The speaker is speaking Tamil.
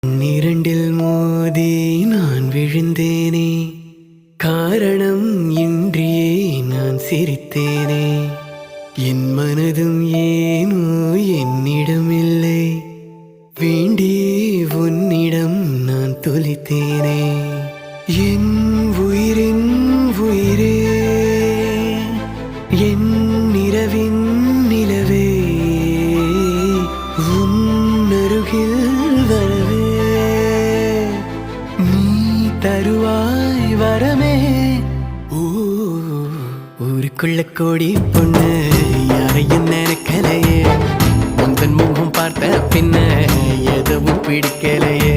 இரண்டில் மோதி நான் விழுந்தேனே, காரணம் இன்றியே நான் சிரித்தேனே. என் மனதும் ஏனோ என்னிடமில்லை, வேண்டியே உன்னிடம் நான் தொலைத்தேனே. என் உயிரின் உயிரே, என் நிலவின் நிலவே, உன்னருகில் வரவே நீ தருவாய் வரமே. ஊருக்குள்ள கோடி பொண்ணு யாரையும் நினைக்கலையே, உந்தன் முகம் பார்த்த பின்ன எதுவும் பிடிக்கலையே.